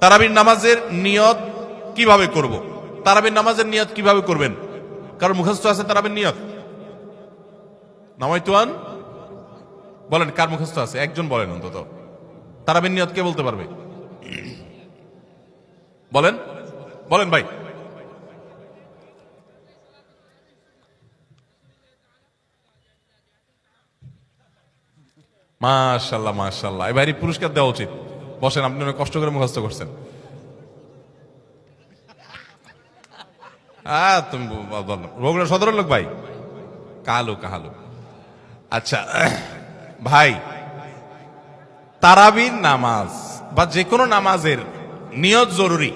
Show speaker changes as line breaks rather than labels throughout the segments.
তারাবির নামাজের নিয়ত কিভাবে করব? তারাবির নামাজের নিয়ত কিভাবে করবেন? কারণ মুখস্থ আছে তারাবির নিয়ত? নামাইতুয়ান বলেন, কার মুখস্থ আছে? একজন বলেন অন্তত। তারাবির নিয়ত কে বলতে পারবে? বলেন বলেন ভাই। মাশাআল্লাহ মাশাআল্লাহ, এই ভাইয়ের পুরস্কার দেওয়া উচিত। বসেন, আপনি অনেক কষ্ট করে মুখস্থ করছেন। তুমি বগুড়া সদরের লোক ভাই? কালু কাহালু। আচ্ছা ভাই, তারাবির নামাজ বা যে কোনো নামাজের নিয়ত জরুরি।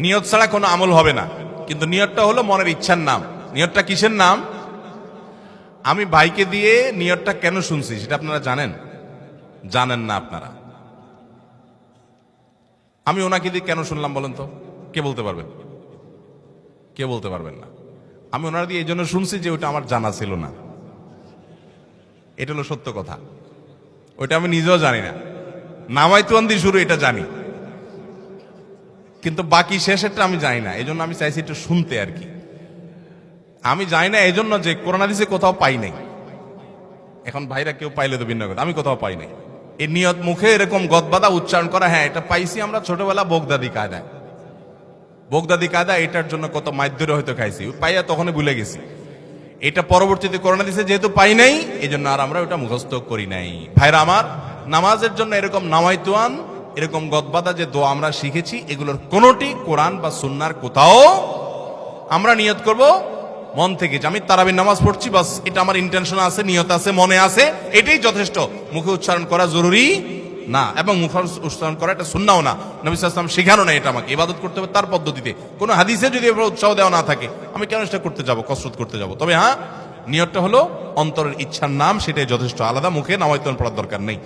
নিয়ত ছাড়া কোনো আমল হবে না। কিন্তু নিয়তটা হলো মনের ইচ্ছার নাম। নিয়তটা কিসের নাম? আমি ভাইকে দিয়ে নিয়তটা কেন শুনছি সেটা আপনারা জানেন? জানেন না আপনারা? আমি ওনাকে দিয়ে কেন শুনলাম বলেন তো? কে বলতে পারবেন? কে বলতে পারবেন না? আমি ওনার দিয়ে এই জন্য শুনছি যে ওটা আমার জানা ছিল না। এটা হলো সত্য কথা। ওইটা আমি নিজেও জানি না। নামাইতুয়ান দিয়ে শুরু এটা জানি, কিন্তু বাকি শেষেরটা আমি জানি না। এই জন্য আমি চাইছি একটু শুনতে আর কি। আমি জানি না এই জন্য যে কোরআন হাদিসে কোথাও পাই নাই। এখন ভাইরা কেউ পাইলে তো ভিন্ন কথা, আমি কোথাও পাই নাই। এই নিয়ত মুখে এরকম গদবাদা উচ্চারণ করা, হ্যাঁ এটা পাইছি আমরা ছোটবেলা বোগদাদি কায়দায়। বোগদাদি কায়দা এটার জন্য কত মাইদ্যরে হয়তো খাইছি, পাইয়া তখনই ভুলে গেছি। এটা পরবর্তীতে কোরআন হাদিসে যেহেতু পাই নাই, এই জন্য আর আমরা ওটা মুখস্থ করি নাই। ভাইরা আমার, নামাজের জন্য এরকম নামাইতুয়ান, এরকম গদবাদা যে দোয়া আমরা শিখেছি, এগুলোর কোনোটি কোরআন বা সুন্নাহর কোথাও আমরা নিয়ত করব মন থেকে যে আমি তারাবির নামাজ পড়ছি, বাস এটা আমার ইন্টেনশন আছে, নিয়ত আছে, মনে আছে, এটাই যথেষ্ট। মুখে উচ্চারণ করা জরুরি না, এবং মুখে উচ্চারণ করা এটা সুন্নাহও না। নবী সাল্লাল্লাহু আলাইহি ওয়াসাল্লাম শেখানো না এটা আমাকে। ইবাদত করতে হবে তার পদ্ধতিতে। কোনো হাদিসে যদি উৎসাহ দেওয়া না থাকে, আমি কেন সেটা করতে যাব, কসরত করতে যাব? তবে হ্যাঁ, নিয়তটা হলো অন্তরের ইচ্ছার নাম, সেটাই যথেষ্ট। আলাদা মুখে নামাইতুয়ান পড়ার দরকার নেই।